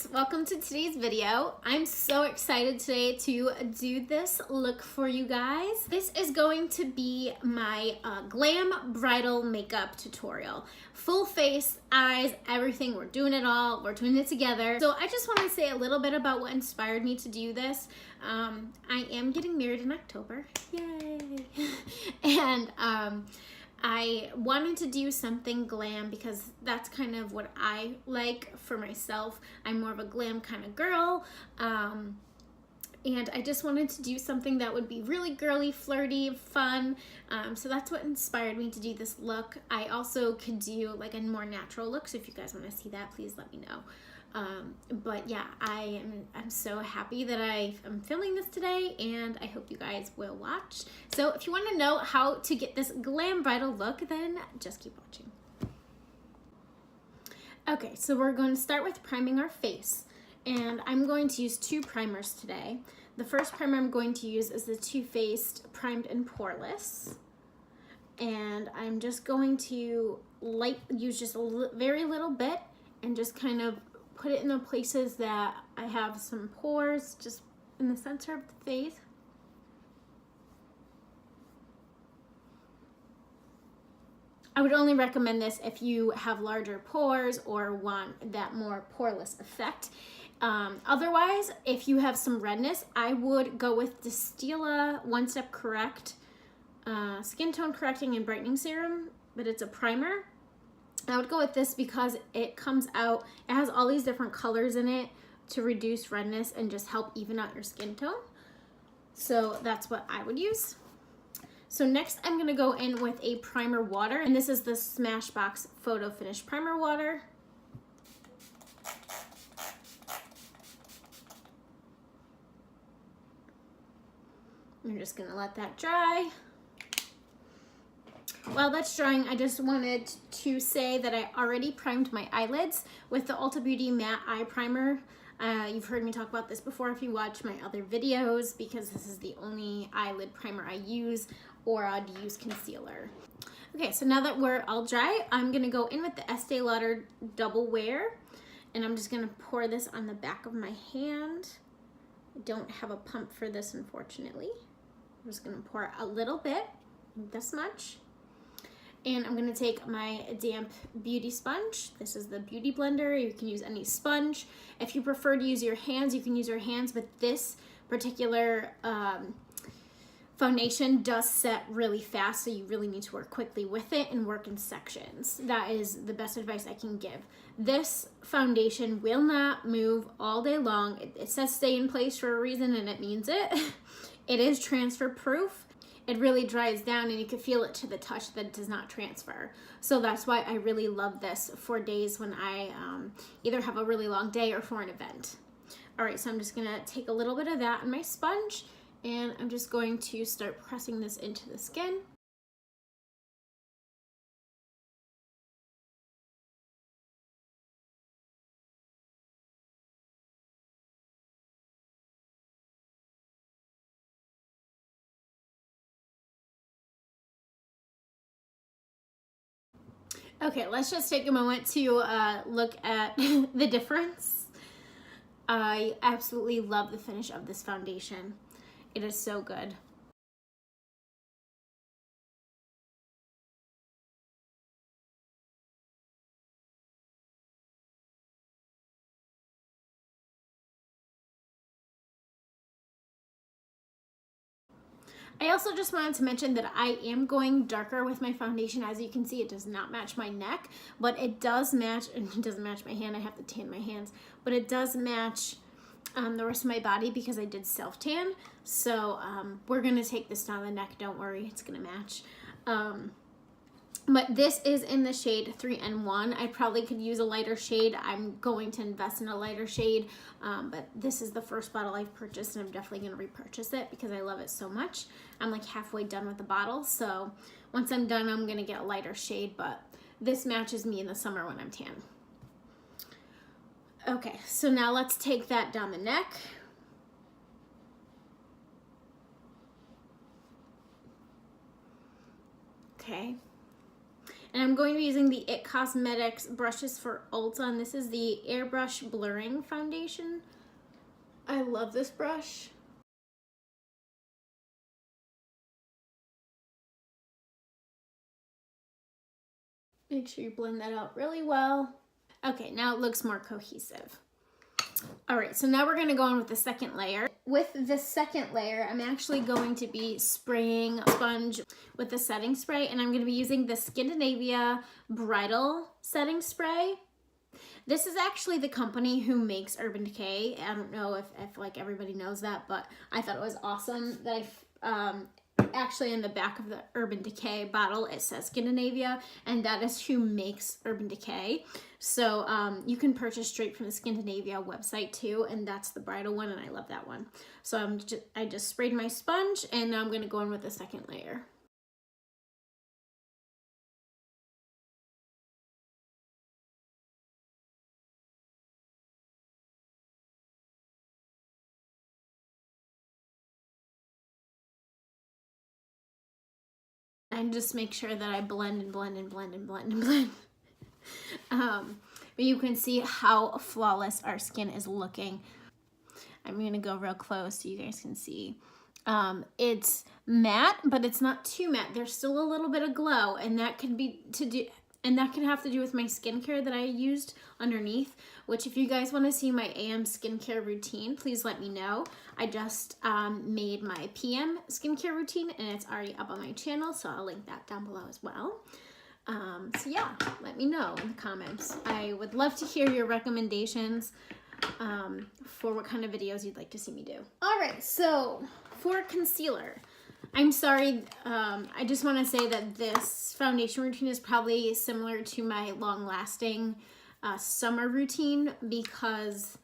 guys, welcome to today's video. I'm so excited today to do this look for you guys. This is going to be my Glam bridal makeup tutorial. Full face, eyes, everything. We're doing it all. We're doing it together. So I just want to say a little bit about what inspired me to do this. I am getting married in October. Yay! And I wanted to do something glam because that's kind of what I like for myself. I'm more of a glam kind of girl. And I just wanted to do something that would be really girly, flirty, fun. So that's what inspired me to do this look. I also could do like a more natural look. So if you guys want to see that, please let me know. But yeah, I'm so happy that I'm filming this today, and I hope you guys will watch. So if you want to know how to get this glam bridal look, then just keep watching. Okay, so we're going to start with priming our face, and I'm going to use two primers today. The first primer I'm going to use is the Too Faced Primed and Poreless, and I'm just going to use just a very little bit and just kind of put it in the places that I have some pores, just in the center of the face. I would only recommend this if you have larger pores or want that more poreless effect. Otherwise, if you have some redness, I would go with the Stila One Step Correct Skin Tone Correcting and Brightening Serum, but it's a primer. I would go with this because it comes out, it has all these different colors in it to reduce redness and just help even out your skin tone. So that's what I would use. So next I'm gonna go in with a primer water, and this is the Smashbox Photo Finish Primer Water. I'm just gonna let that dry. While that's drying, I just wanted to say that I already primed my eyelids with the Ulta Beauty Matte Eye Primer. You've heard me talk about this before if you watch my other videos, because this is the only eyelid primer I use, or I'd use concealer. Okay, so now that we're all dry, I'm gonna go in with the Estee Lauder Double Wear, and I'm just gonna pour this on the back of my hand. I don't have a pump for this, unfortunately. I'm just gonna pour a little bit, this much. And I'm gonna take my damp beauty sponge. This is the Beauty Blender. You can use any sponge. If you prefer to use your hands, you can use your hands, but this particular foundation does set really fast, so you really need to work quickly with it and work in sections. That is the best advice I can give. This foundation will not move all day long. It says stay in place for a reason, and it means it. It is transfer proof. It really dries down and you can feel it to the touch that it does not transfer. So that's why I really love this for days when I either have a really long day or for an event. All right, so I'm just gonna take a little bit of that in my sponge, and I'm just going to start pressing this into the skin. Okay, let's just take a moment to look at the difference. I absolutely love the finish of this foundation. It is so good. I also just wanted to mention that I am going darker with my foundation. As you can see, it does not match my neck, but it does match, and it doesn't match my hand. I have to tan my hands, but it does match the rest of my body because I did self-tan. So we're gonna take this down the neck, don't worry, it's gonna match. But this is in the shade 3N1. I probably could use a lighter shade. I'm going to invest in a lighter shade, but this is the first bottle I've purchased, and I'm definitely gonna repurchase it because I love it so much. I'm like halfway done with the bottle, so once I'm done, I'm gonna get a lighter shade, but this matches me in the summer when I'm tan. Okay, so now let's take that down the neck. Okay. And I'm going to be using the IT Cosmetics brushes for Ulta, and this is the Airbrush Blurring Foundation. I love this brush. Make sure you blend that out really well. Okay, now it looks more cohesive. All right, so now we're gonna go on with the second layer. With the second layer, I'm actually going to be spraying a sponge with the setting spray, and I'm gonna be using the Scandinavia Bridal setting spray. This is actually the company who makes Urban Decay. I don't know if like everybody knows that, but I thought it was awesome that actually in the back of the Urban Decay bottle it says Scandinavia, and that is who makes Urban Decay. So you can purchase straight from the Scandinavia website too, and that's the bridal one, and I love that one. So I just sprayed my sponge, and now I'm going to go in with the second layer. And just make sure that I blend and blend and blend and blend and blend. But you can see how flawless our skin is looking. I'm gonna go real close so you guys can see. It's matte, but it's not too matte. There's still a little bit of glow, and that can have to do with my skincare that I used underneath, which if you guys want to see my AM skincare routine, please let me know. I just made my PM skincare routine, and it's already up on my channel, so I'll link that down below as well. So yeah, let me know in the comments. I would love to hear your recommendations for what kind of videos you'd like to see me do. All right, so for concealer, I'm sorry, I just want to say that this foundation routine is probably similar to my long-lasting summer routine, because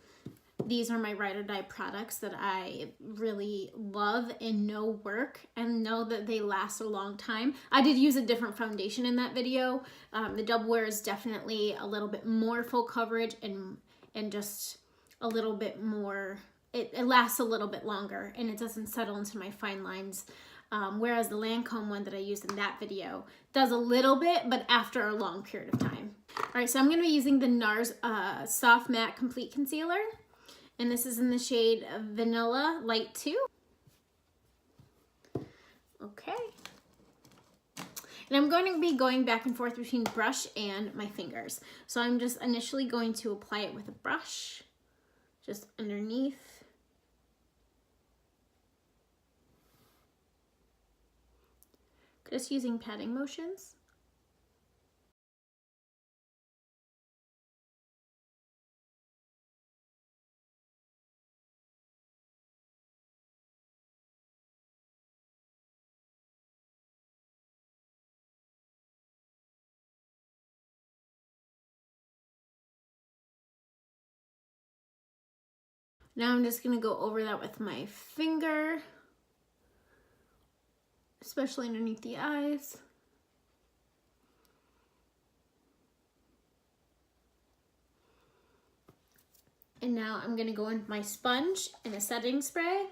these are my ride or die products that I really love and know work and know that they last a long time. I did use a different foundation in that video. The Double Wear is definitely a little bit more full coverage and just a little bit more, it lasts a little bit longer and it doesn't settle into my fine lines. Whereas the Lancome one that I used in that video does a little bit, but after a long period of time. All right, so I'm gonna be using the NARS Soft Matte Complete Concealer. And this is in the shade Vanilla Light 2. Okay. And I'm going to be going back and forth between brush and my fingers. So I'm just initially going to apply it with a brush, just underneath. Just using patting motions. Now I'm just gonna go over that with my finger, especially underneath the eyes. And now I'm gonna go in with my sponge and a setting spray.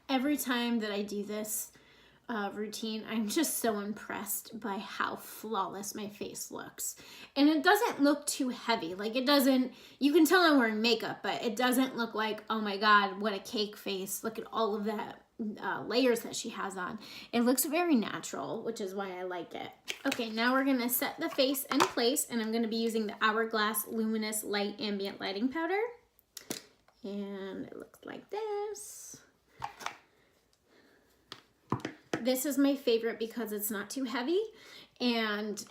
Every time that I do this routine, I'm just so impressed by how flawless my face looks. And it doesn't look too heavy. Like it doesn't, you can tell I'm wearing makeup, but it doesn't look like, oh my God, what a cake face. Look at all of that layers that she has on. It looks very natural, which is why I like it. Okay, now we're gonna set the face in place, and I'm gonna be using the Hourglass Luminous Light Ambient Lighting Powder. And it looks like this. This is my favorite because it's not too heavy and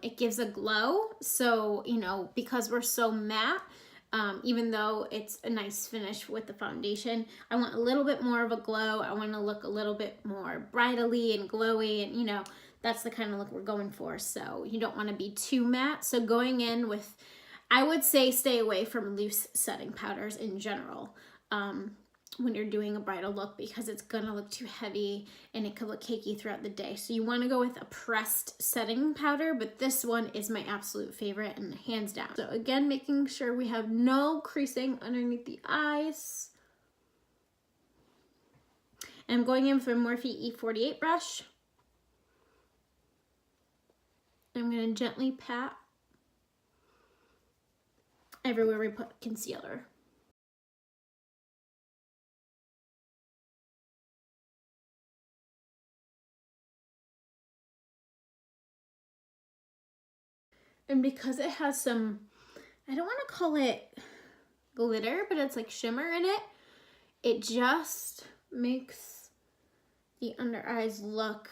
it gives a glow. So, you know, because we're so matte, even though it's a nice finish with the foundation, I want a little bit more of a glow. I want to look a little bit more bridal-y and glowy, and you know, that's the kind of look we're going for. So you don't want to be too matte. So going in with, I would say stay away from loose setting powders in general. when you're doing a bridal look, because it's gonna look too heavy and it could look cakey throughout the day. So you wanna go with a pressed setting powder, but this one is my absolute favorite and hands down. So again, making sure we have no creasing underneath the eyes. And I'm going in for Morphe E48 brush. I'm gonna gently pat everywhere we put concealer. And because it has some, I don't want to call it glitter, but it's like shimmer in it, it just makes the under eyes look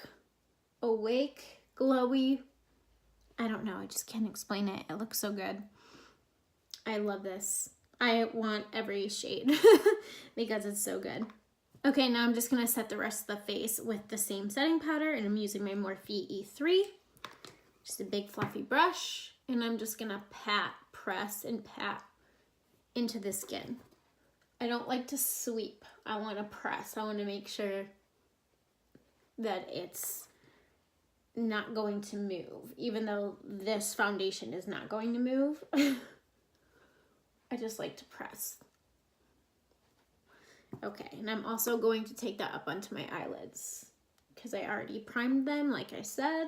awake, glowy. I don't know, I just can't explain it. It looks so good. I love this. I want every shade because it's so good. Okay, now I'm just gonna set the rest of the face with the same setting powder, and I'm using my Morphe E3. Just a big fluffy brush, and I'm just gonna pat, press, and pat into the skin. I don't like to sweep. I wanna press. I wanna make sure that it's not going to move, even though this foundation is not going to move. I just like to press. Okay, and I'm also going to take that up onto my eyelids because I already primed them, like I said.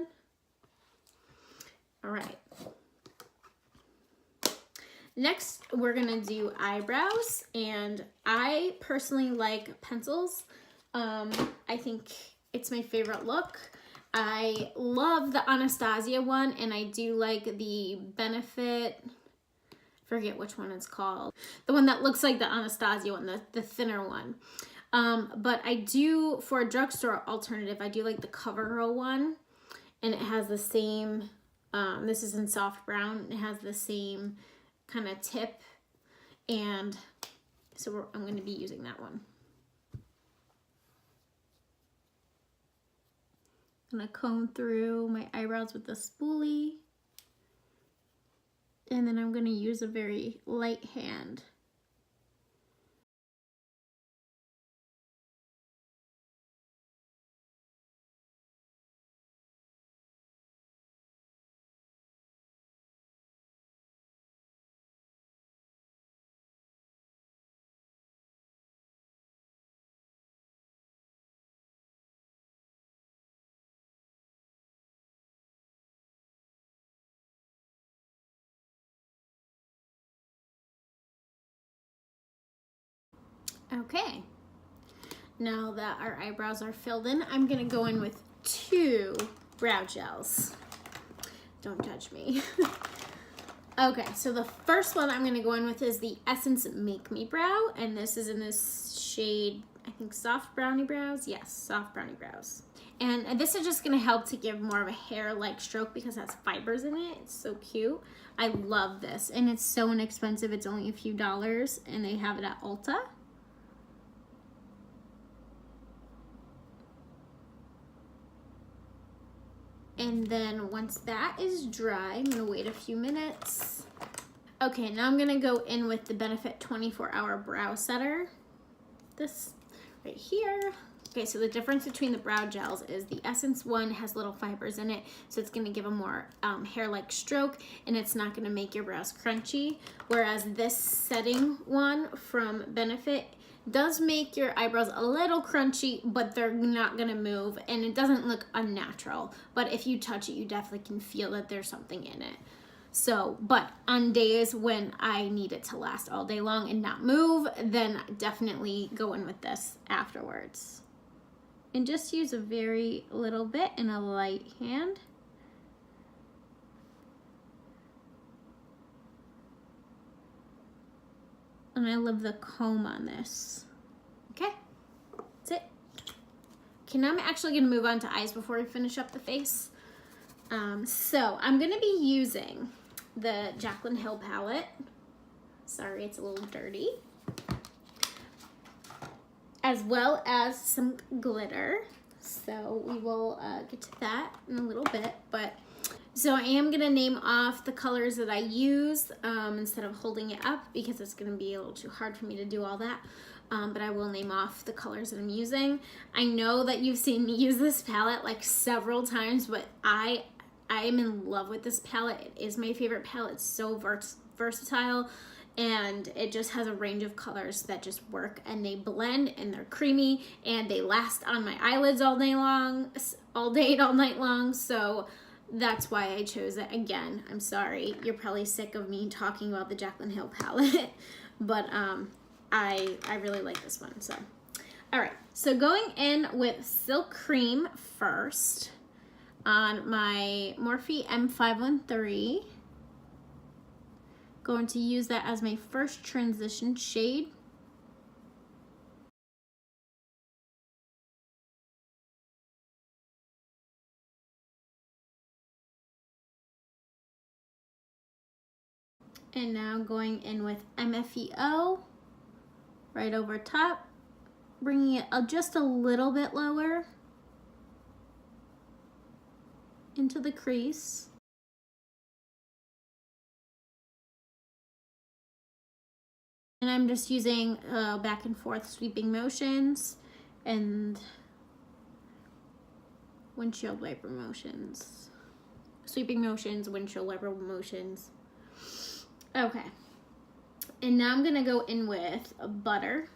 All right. Next, we're gonna do eyebrows, and I personally like pencils. I think it's my favorite look. I love the Anastasia one, and I do like the Benefit, forget which one it's called. The one that looks like the Anastasia one, the thinner one. But I do, for a drugstore alternative, I do like the CoverGirl one, and it has the same, this is in soft brown, it has the same kind of tip, and so I'm going to be using that one. I'm going to comb through my eyebrows with the spoolie, and then I'm going to use a very light hand. Okay, now that our eyebrows are filled in, I'm gonna go in with 2 brow gels. Don't judge me. Okay, so the first one I'm gonna go in with is the Essence Make Me Brow, and this is in this shade, I think Soft Brownie Brows. Yes, Soft Brownie Brows. And this is just gonna help to give more of a hair-like stroke because it has fibers in it. It's so cute. I love this, and it's so inexpensive. It's only a few dollars, and they have it at Ulta. And then once that is dry, I'm gonna wait a few minutes. Okay, now I'm gonna go in with the Benefit 24-Hour Brow Setter. This right here. Okay, so the difference between the brow gels is the Essence one has little fibers in it, so it's gonna give a more hair-like stroke, and it's not gonna make your brows crunchy. Whereas this setting one from Benefit does make your eyebrows a little crunchy, but they're not gonna move, and it doesn't look unnatural. But if you touch it, you definitely can feel that there's something in it. So, but on days when I need it to last all day long and not move, then definitely go in with this afterwards. And just use a very little bit in a light hand. And I love the comb on this. Okay, that's it. Okay, now I'm actually gonna move on to eyes before we finish up the face. So I'm gonna be using the Jaclyn Hill palette. Sorry, it's a little dirty. As well as some glitter. So we will get to that in a little bit, but so I am gonna name off the colors that I use instead of holding it up because it's gonna be a little too hard for me to do all that. but I will name off the colors that I'm using. I know that you've seen me use this palette like several times, but I am in love with this palette. It is my favorite palette. It's so versatile, and it just has a range of colors that just work, and they blend, and they're creamy, and they last on my eyelids all day long, all day and all night long. So that's why I chose it. Again, I'm sorry, you're probably sick of me talking about the Jaclyn Hill palette, but I really like this one. So all right, so going in with Silk Cream first on my Morphe M513. Going to use that as my first transition shade. And now going in with MFEO right over top, bringing it just a little bit lower into the crease. And I'm just using back and forth sweeping motions and windshield wiper motions. Sweeping motions, windshield wiper motions. Okay. And now I'm gonna go in with a butter.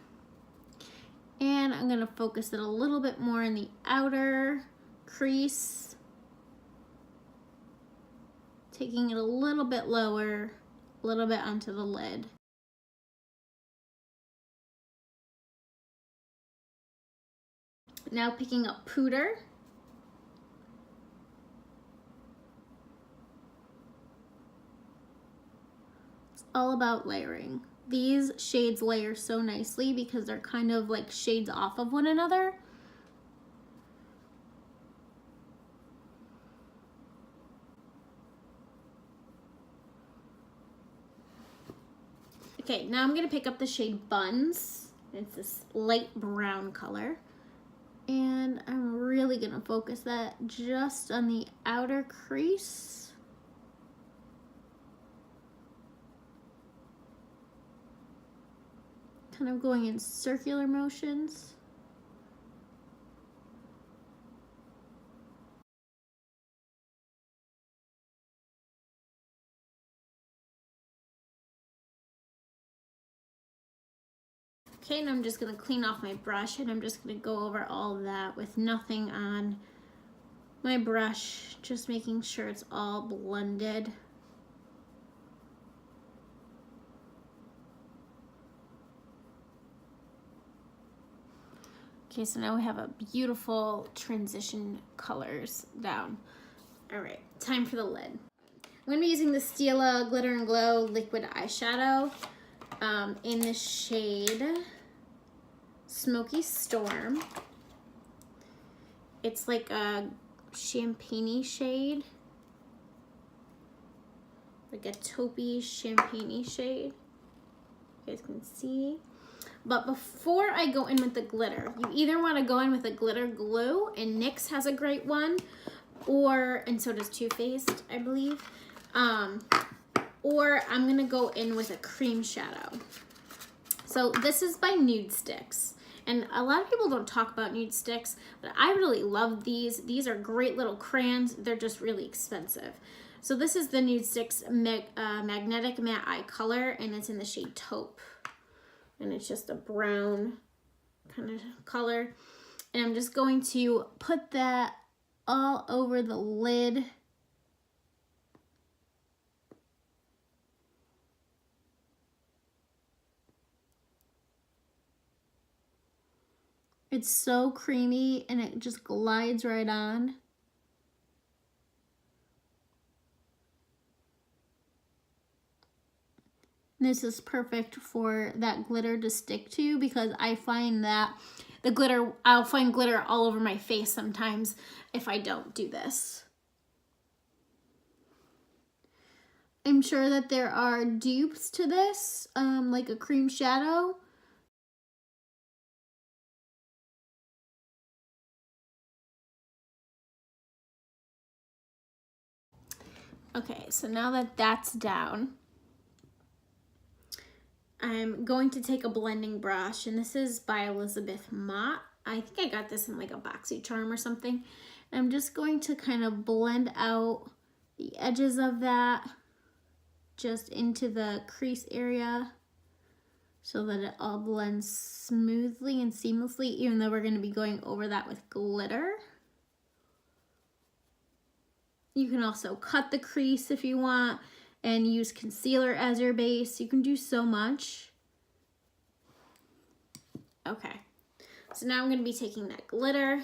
And I'm gonna focus it a little bit more in the outer crease. Taking it a little bit lower, a little bit onto the lid. Now picking up Pooter. It's all about layering. These shades layer so nicely because they're kind of like shades off of one another. Okay, now I'm gonna pick up the shade Buns. It's this light brown color. And I'm really gonna focus that just on the outer crease. Kind of going in circular motions. Okay, and I'm just gonna clean off my brush, and I'm just gonna go over all of that with nothing on my brush, just making sure it's all blended. Okay, so now we have a beautiful transition colors down. All right, time for the lid. I'm gonna be using the Stila Glitter and Glow Liquid Eyeshadow in the shade Smoky Storm. It's like a champagne-y shade, like a taupey champagne-y shade. You guys can see. But before I go in with the glitter, you either want to go in with a glitter glue, and NYX has a great one, and so does Too Faced, I believe. Or I'm gonna go in with a cream shadow. So this is by Nude Sticks. And a lot of people don't talk about Nude Sticks, but I really love these. These are great little crayons. They're just really expensive. So this is the Nude Sticks Magnetic Matte Eye Color, and it's in the shade Taupe. And it's just a brown kind of color. And I'm just going to put that all over the lid. It's so creamy and it just glides right on. This is perfect for that glitter to stick to, because I find that the glitter, I'll find glitter all over my face sometimes if I don't do this. I'm sure that there are dupes to this, like a cream shadow. Okay, so now that that's down, I'm going to take a blending brush, and this is by Elizabeth Mott. I think I got this in like a BoxyCharm or something. And I'm just going to kind of blend out the edges of that just into the crease area so that it all blends smoothly and seamlessly, even though we're going to be going over that with glitter. You can also cut the crease if you want and use concealer as your base. You can do so much. Okay, so now I'm going to be taking that glitter.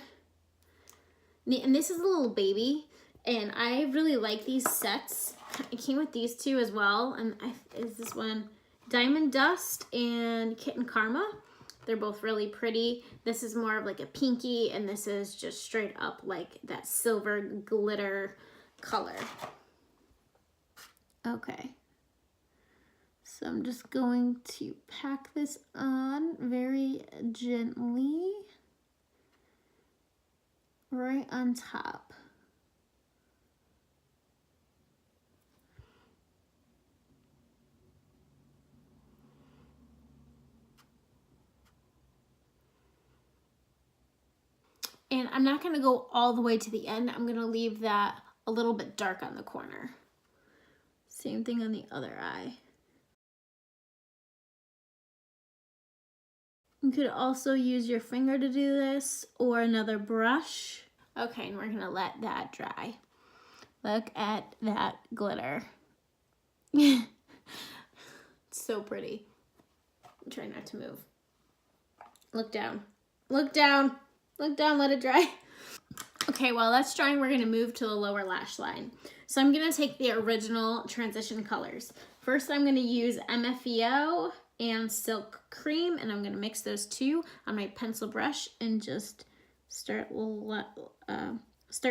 And this is a little baby, and I really like these sets. It came with these two as well, and is this one Diamond Dust and Kitten Karma. They're both really pretty. This is more of like a pinky, and this is just straight up like that silver glitter color. Okay, so I'm just going to pack this on very gently right on top. And I'm not going to go all the way to the end. I'm going to leave that a little bit dark on the corner. Same thing on the other eye. You could also use your finger to do this or another brush. Okay, and we're going to let that dry. Look at that glitter. It's so pretty. Try not to move. Look down. Look down. Look down, let it dry. Okay, while that's drying, we're gonna move to the lower lash line. So I'm gonna take the original transition colors. First, I'm gonna use MFEO and Silk Cream, and I'm gonna mix those two on my pencil brush and just start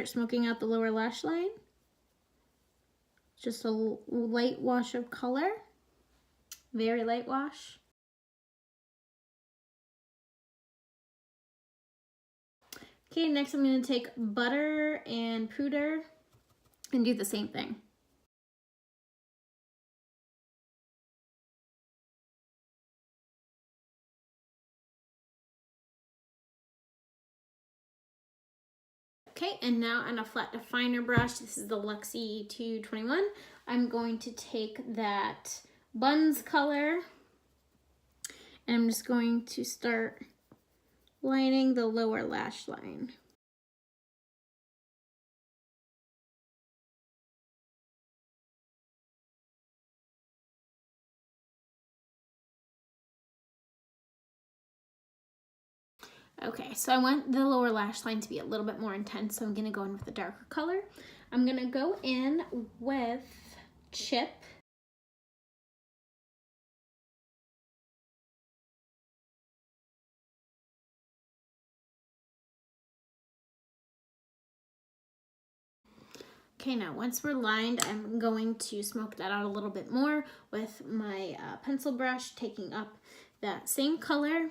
smoking out the lower lash line. Just a light wash of color, very light wash. Okay, next I'm going to take butter and Puder and do the same thing. Okay, and now on a flat definer brush, this is the Luxie 221, I'm going to take that Buns color and I'm just going to start lining the lower lash line. Okay, so I want the lower lash line to be a little bit more intense, so I'm gonna go in with a darker color. I'm gonna go in with Chip. Okay, now once we're lined, I'm going to smoke that out a little bit more with my pencil brush, taking up that same color,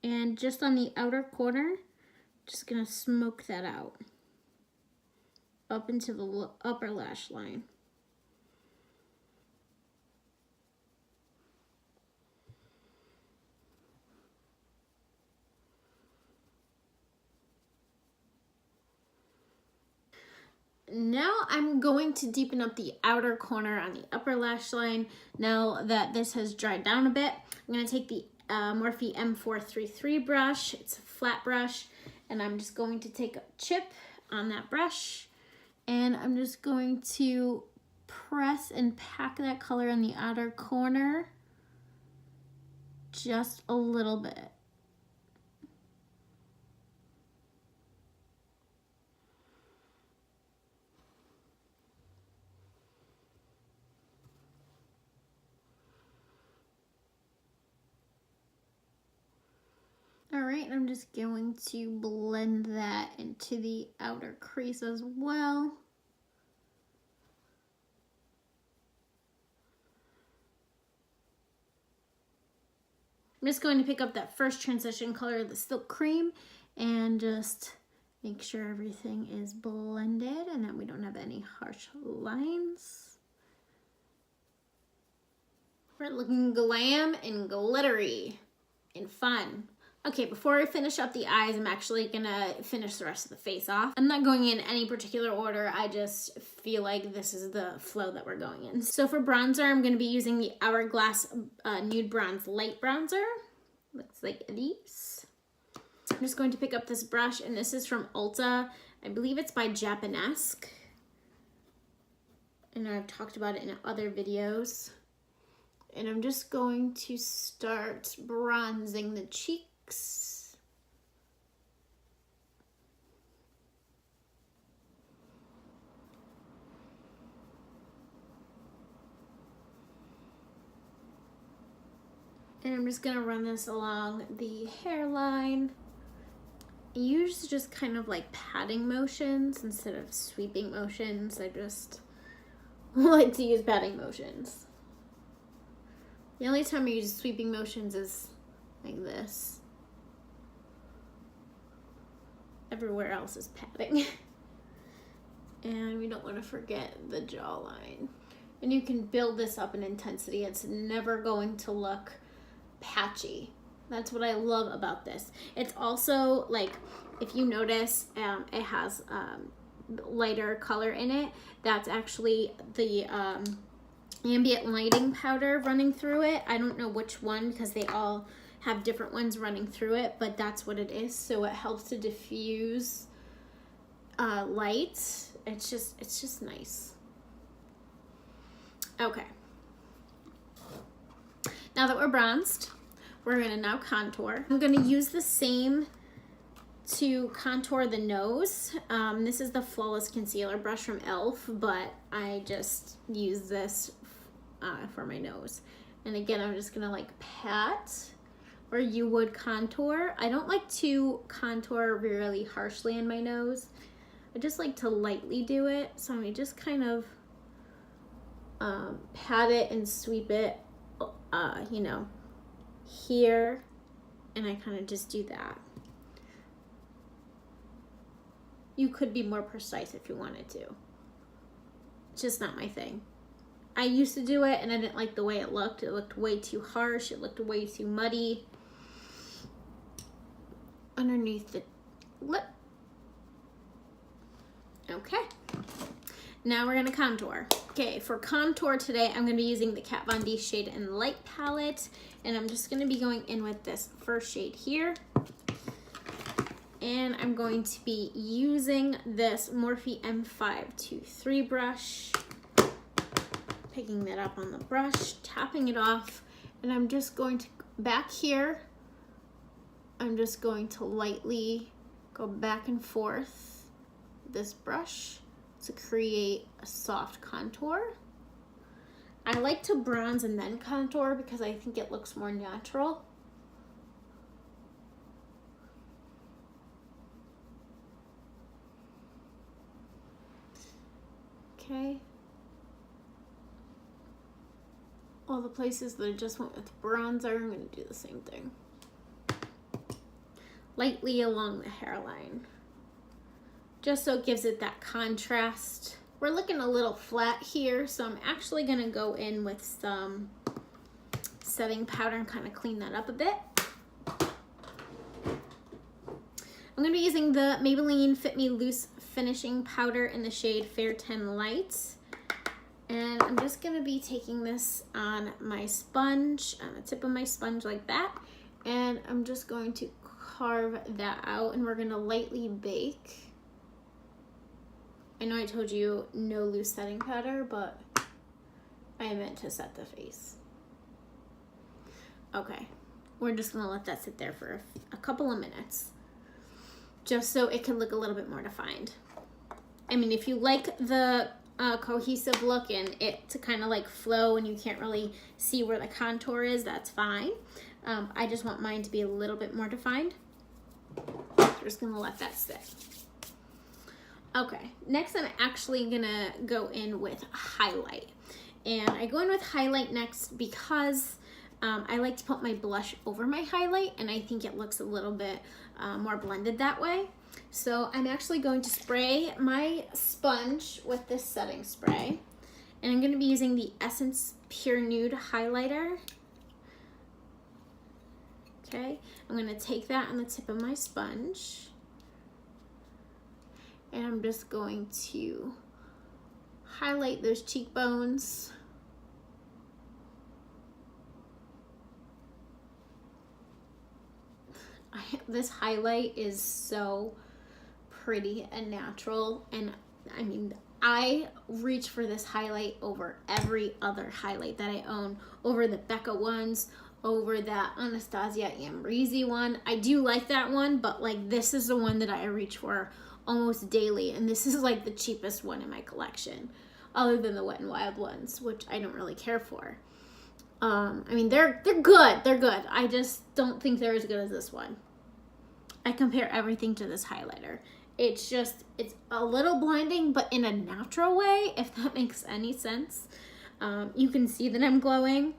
and just on the outer corner, just gonna smoke that out up into the upper lash line. Now I'm going to deepen up the outer corner on the upper lash line. Now that this has dried down a bit, I'm going to take the Morphe M433 brush. It's a flat brush, and I'm just going to take a chip on that brush, and I'm just going to press and pack that color in the outer corner just a little bit. All right, I'm just going to blend that into the outer crease as well. I'm just going to pick up that first transition color, the Silk Cream, and just make sure everything is blended and that we don't have any harsh lines. We're looking glam and glittery and fun. Okay, before I finish up the eyes, I'm actually gonna finish the rest of the face off. I'm not going in any particular order. I just feel like this is the flow that we're going in. So for bronzer, I'm gonna be using the Hourglass Nude Bronze Light Bronzer. Looks like this. I'm just going to pick up this brush, and this is from Ulta. I believe it's by Japanesque. And I've talked about it in other videos. And I'm just going to start bronzing the cheeks. And I'm just gonna run this along the hairline. I use just kind of like patting motions instead of sweeping motions. I just like to use patting motions. The only time I use sweeping motions is like this. Everywhere else is patting. And we don't want to forget the jawline. And you can build this up in intensity. It's never going to look patchy. That's what I love about this. It's also like, if you notice, it has lighter color in it. That's actually the ambient lighting powder running through it. I don't know which one because they all have different ones running through it, but that's what it is. So it helps to diffuse light. It's just nice. Okay. Now that we're bronzed, we're gonna now contour. I'm gonna use the same to contour the nose. This is the Flawless Concealer brush from e.l.f., but I just use this for my nose. And again, I'm just gonna like pat where you would contour. I don't like to contour really harshly in my nose. I just like to lightly do it. So I just kind of pat it and sweep it, you know, here, and I kind of just do that. You could be more precise if you wanted to. It's just not my thing. I used to do it and I didn't like the way it looked. It looked way too harsh. It looked way too muddy. Underneath the lip. Okay. Now we're gonna contour. Okay, for contour today, I'm gonna be using the Kat Von D Shade and Light palette, and I'm just gonna be going in with this first shade here. And I'm going to be using this Morphe M523 brush, picking that up on the brush, tapping it off, and I'm just going to, back here, I'm just going to lightly go back and forth with this brush to create a soft contour. I like to bronze and then contour because I think it looks more natural. Okay. All the places that I just went with bronzer, I'm going to do the same thing. Lightly along the hairline, just so it gives it that contrast. We're looking a little flat here, so I'm actually going to go in with some setting powder and kind of clean that up a bit. I'm going to be using the Maybelline Fit Me Loose Finishing Powder in the shade Fair 10 Light. And I'm just going to be taking this on my sponge, on the tip of my sponge like that. And I'm just going to carve that out, and we're going to lightly bake. I know I told you no loose setting powder, but I meant to set the face. Okay, we're just going to let that sit there for a couple of minutes, just so it can look a little bit more defined. I mean, if you like the cohesive look and it to kind of like flow and you can't really see where the contour is, that's fine. I just want mine to be a little bit more defined. I'm just gonna let that sit. Okay, next I'm actually gonna go in with highlight. And I go in with highlight next because I like to put my blush over my highlight, and I think it looks a little bit more blended that way. So I'm actually going to spray my sponge with this setting spray, And I'm going to be using the Essence Pure Nude highlighter. Okay, I'm going to take that on the tip of my sponge. And I'm just going to highlight those cheekbones. This highlight is so pretty and natural, and I mean, I reach for this highlight over every other highlight that I own, over the Becca ones, over that Anastasia Ambrisi one. I do like that one, but like this is the one that I reach for almost daily, and this is like the cheapest one in my collection, other than the Wet n Wild ones, which I don't really care for. I mean, they're good. They're good. I just don't think they're as good as this one. I compare everything to this highlighter. It's a little blinding, but in a natural way, if that makes any sense. You can see that I'm glowing,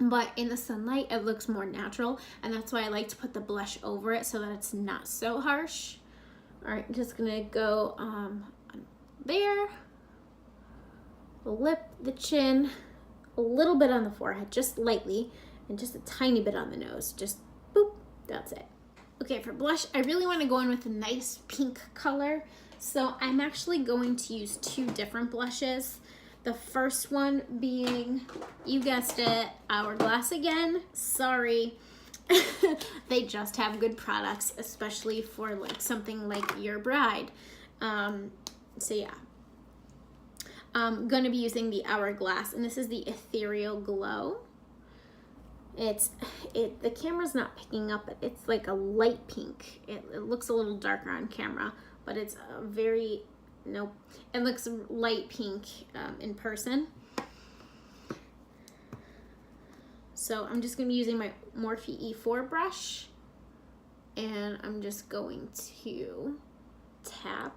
but in the sunlight, it looks more natural, and that's why I like to put the blush over it so that it's not so harsh. All right, I'm just gonna go there, the lip, the chin, a little bit on the forehead, just lightly, and just a tiny bit on the nose. Just boop, that's it. Okay, for blush, I really want to go in with a nice pink color, so I'm actually going to use two different blushes. The first one being, you guessed it, Hourglass again. Sorry. They just have good products, especially for like something like your bride. So yeah. I'm going to be using the Hourglass, and this is the Ethereal Glow. The camera's not picking up, but it's like a light pink. It looks a little darker on camera, but it's a very, nope, it looks light pink in person. So I'm just going to be using my Morphe E4 brush, and I'm just going to tap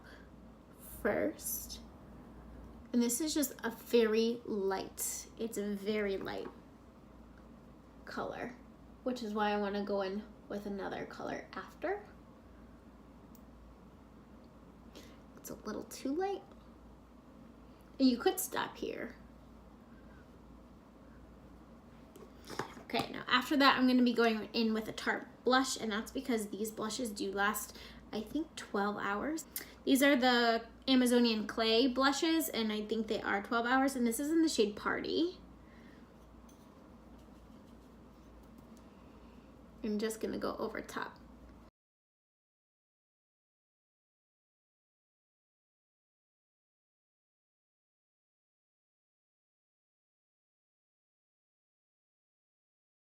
first. And this is just a very light, it's a very light color, which is why I want to go in with another color after. It's a little too light. And you could stop here. Okay, now after that, I'm going to be going in with a Tarte blush, and that's because these blushes do last, I think, 12 hours. These are the Amazonian Clay blushes, and I think they are 12 hours, and this is in the shade Party. I'm just going to go over top.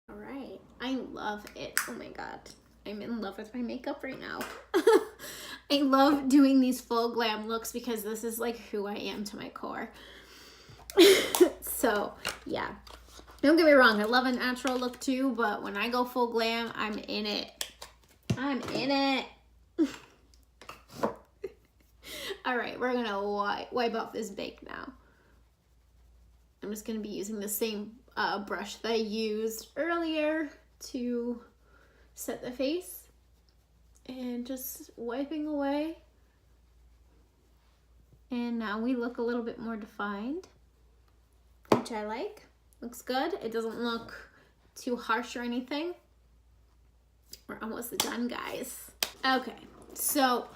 All right, I love it. Oh my God, I'm in love with my makeup right now. I love doing these full glam looks because this is like who I am to my core. So yeah, don't get me wrong, I love a natural look too, but when I go full glam, I'm in it. I'm in it. All right, we're gonna wipe off this bake now. I'm just gonna be using the same brush that I used earlier to set the face, and just wiping away. And now we look a little bit more defined, which I like. Looks good. It doesn't look too harsh or anything. We're almost done, guys. Okay, so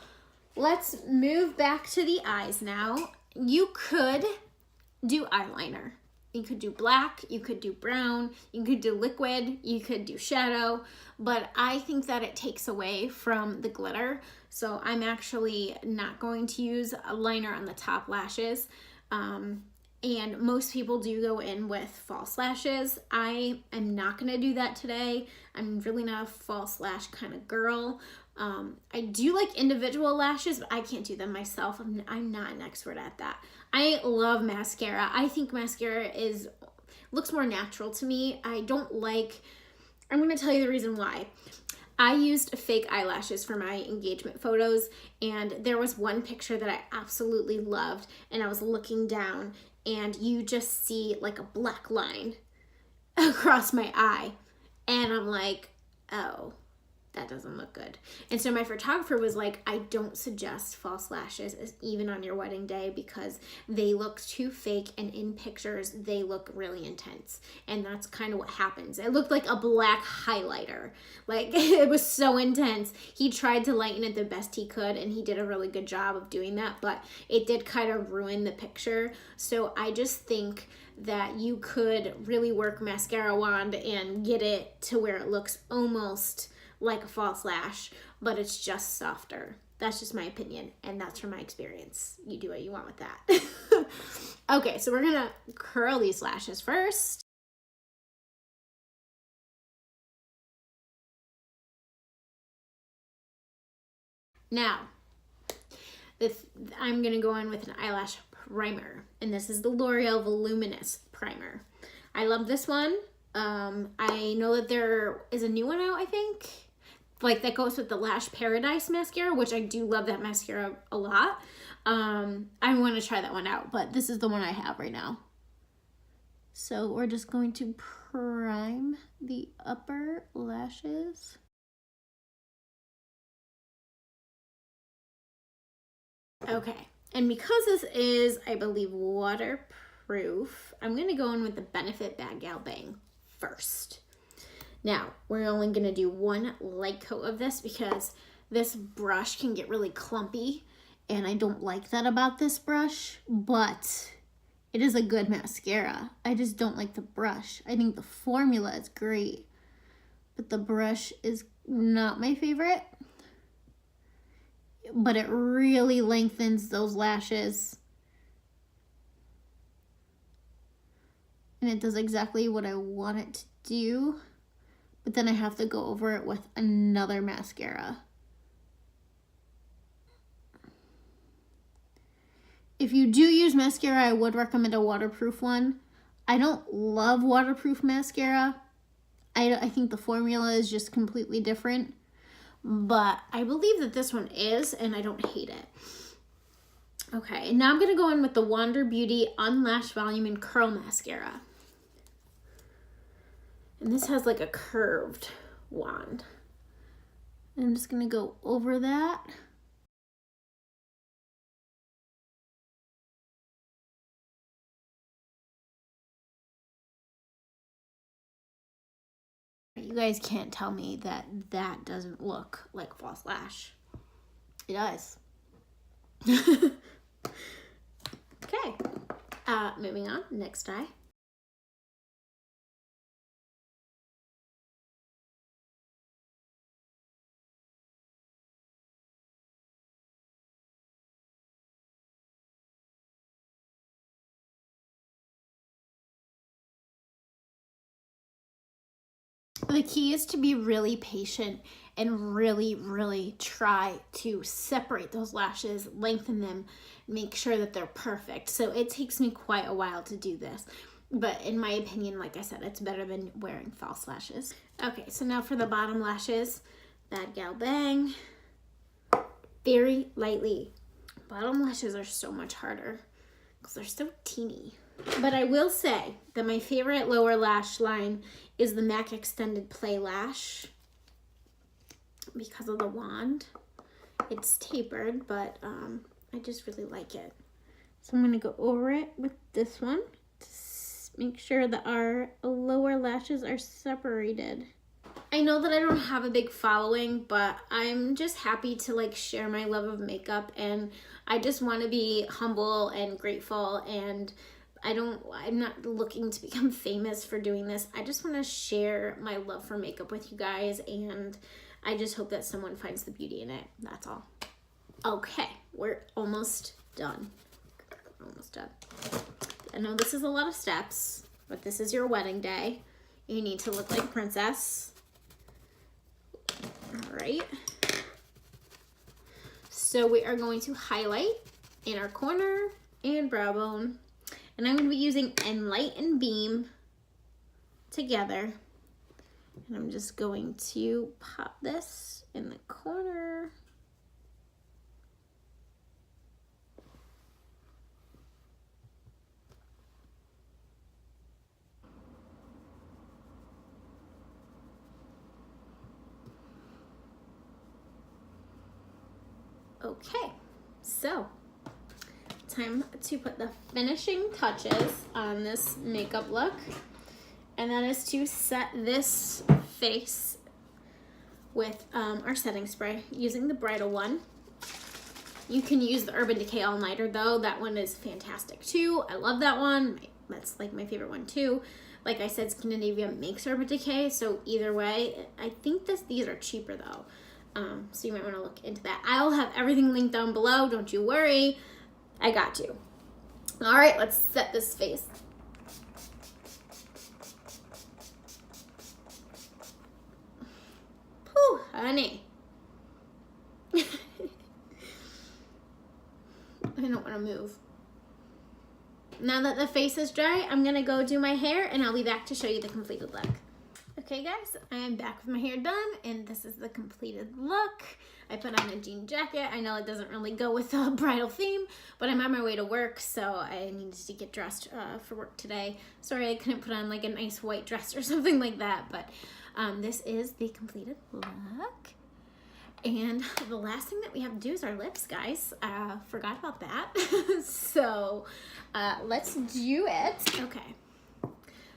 let's move back to the eyes now. You could do eyeliner. You could do black, you could do brown, you could do liquid, you could do shadow, but I think that it takes away from the glitter. So I'm actually not going to use a liner on the top lashes. And most people do go in with false lashes. I am not gonna do that today. I'm really not a false lash kind of girl. I do like individual lashes, but I can't do them myself. I'm not an expert at that. I love mascara. I think mascara looks more natural to me. I'm gonna tell you the reason why. I used fake eyelashes for my engagement photos, and there was one picture that I absolutely loved, and I was looking down, and you just see like a black line across my eye, and I'm like, oh, that doesn't look good. And so my photographer was like, I don't suggest false lashes even on your wedding day because they look too fake, and in pictures they look really intense. And that's kind of what happens. It looked like a black highlighter. Like it was so intense. He tried to lighten it the best he could, and he did a really good job of doing that, but it did kind of ruin the picture. So I just think that you could really work mascara wand and get it to where it looks almost like a false lash, but it's just softer. That's just my opinion, and that's from my experience. You do what you want with that. Okay, so we're gonna curl these lashes first. Now, I'm gonna go in with an eyelash primer, and this is the L'Oreal Voluminous Primer. I love this one. I know that there is a new one out, I think, like that goes with the Lash Paradise mascara, which I do love that mascara a lot. I want to try that one out, but this is the one I have right now. So we're just going to prime the upper lashes. Okay, and because this is, I believe, waterproof, I'm going to go in with the Benefit Bad Gal Bang first. Now, we're only going to do one light coat of this because this brush can get really clumpy, and I don't like that about this brush, but it is a good mascara. I just don't like the brush. I think the formula is great, but the brush is not my favorite. But it really lengthens those lashes. And it does exactly what I want it to do. But then I have to go over it with another mascara. If you do use mascara, I would recommend a waterproof one. I don't love waterproof mascara. I think the formula is just completely different. But I believe that this one is, and I don't hate it. Okay, and now I'm going to go in with the Wander Beauty Unlash Volume and Curl Mascara. And this has like a curved wand. And I'm just going to go over that. You guys can't tell me that that doesn't look like false lash. It does. Okay, moving on, next eye. The key is to be really patient and really try to separate those lashes, lengthen them, make sure that they're perfect. So it takes me quite a while to do this. But in my opinion, like I said, it's better than wearing false lashes. Okay, so now for the bottom lashes, Bad Gal Bang. Very lightly. Bottom lashes are so much harder because they're so teeny. But I will say that my favorite lower lash line is the MAC Extended Play Lash because of the wand. It's tapered, but I just really like it. So I'm going to go over it with this one to make sure that our lower lashes are separated. I know that I don't have a big following, but I'm just happy to like share my love of makeup, and I just want to be humble and grateful, and I'm not looking to become famous for doing this. I just want to share my love for makeup with you guys, and I just hope that someone finds the beauty in it. That's all. Okay, we're almost done. Almost done. I know this is a lot of steps, but this is your wedding day. You need to look like a princess. All right. So we are going to highlight inner corner and brow bone. And I'm going to be using Enlighten Beam together. And I'm just going to pop this in the corner. Okay, so time to put the finishing touches on this makeup look, and that is to set this face with our setting spray using the Bridal one. You can use the Urban Decay All Nighter though. That one is fantastic too. I love that one. That's like my favorite one too. Like I said, Scandinavia makes Urban Decay, so either way, I think these are cheaper though. So you might want to look into that. I'll have everything linked down below. Don't you worry. I got you. All right, let's set this face. Whew, honey. I don't want to move. Now that the face is dry, I'm going to go do my hair and I'll be back to show you the completed look. Okay guys, I am back with my hair done and this is the completed look. I put on a jean jacket. I know it doesn't really go with the bridal theme, but I'm on my way to work, so I needed to get dressed for work today. Sorry I couldn't put on like a nice white dress or something like that, but this is the completed look. And the last thing that we have to do is our lips, guys. Forgot about that. So let's do it. Okay.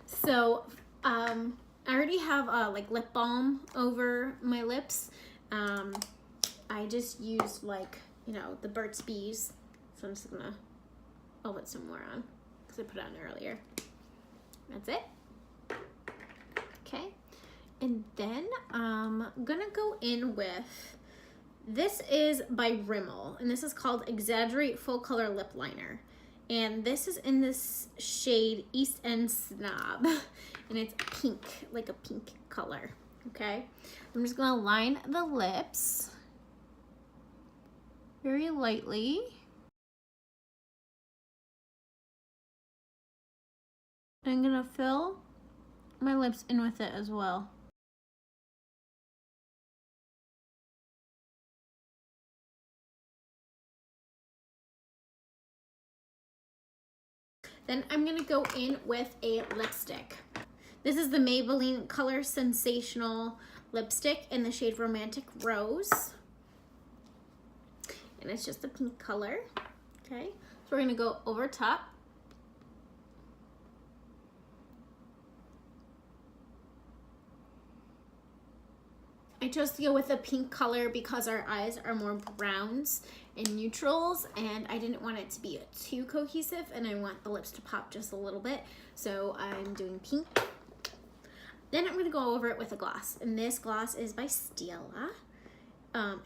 So I already have like lip balm over my lips. I just used like, you know, the Burt's Bees. So I'm just gonna, I'll put some more on because I put it on earlier. That's it. Okay. And then I'm gonna go in with, this is by Rimmel, and this is called Exaggerate Full Color Lip Liner. And this is in this shade East End Snob, and it's pink, like a pink color, okay? I'm just gonna line the lips very lightly. I'm gonna fill my lips in with it as well. Then I'm gonna go in with a lipstick. This is the Maybelline Color Sensational lipstick in the shade Romantic Rose. And it's just a pink color, okay? So we're gonna go over top. I chose to go with a pink color because our eyes are more browns and neutrals, and I didn't want it to be too cohesive, and I want the lips to pop just a little bit, so I'm doing pink. Then I'm gonna go over it with a gloss, and this gloss is by Stila.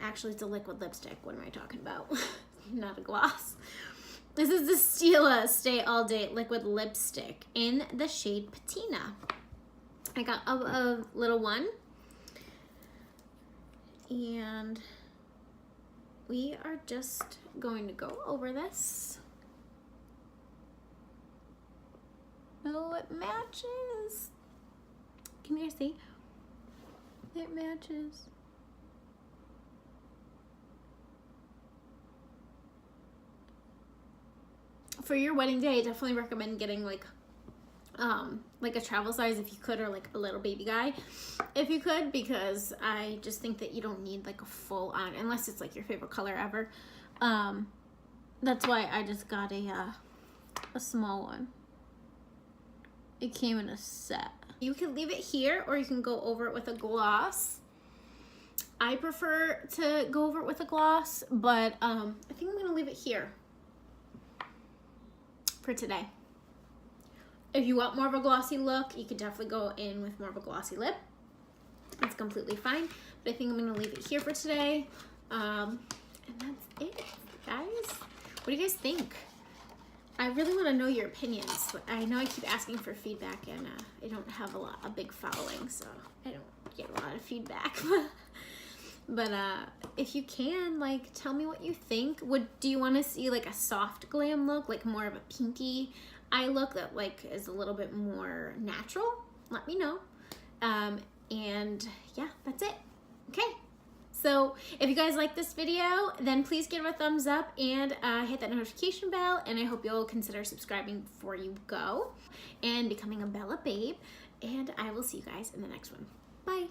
Actually, it's a liquid lipstick. What am I talking about? Not a gloss. This is the Stila Stay All Day liquid lipstick in the shade Patina. I got a little one. And we are just going to go over this. Oh, it matches. Can you see? It matches. For your wedding day, I definitely recommend getting like a travel size if you could, or like a little baby guy if you could, because I just think that you don't need like a full on, unless it's like your favorite color ever. That's why I just got a small one. It came in a set. You can leave it here or you can go over it with a gloss. I prefer to go over it with a gloss, but I think I'm gonna leave it here for today. If you want more of a glossy look, you could definitely go in with more of a glossy lip. It's completely fine, but I think I'm gonna leave it here for today. And that's it, guys. What do you guys think? I really wanna know your opinions. I know I keep asking for feedback, and I don't have a big following, so I don't get a lot of feedback. But if you can, like, tell me what you think. Do you wanna see like a soft glam look, like more of a pinky eye look that like is a little bit more natural? Let me know. And yeah, that's it. Okay, so if you guys like this video, then please give it a thumbs up and hit that notification bell, and I hope you'll consider subscribing before you go and becoming a Bella Babe, and I will see you guys in the next one. Bye.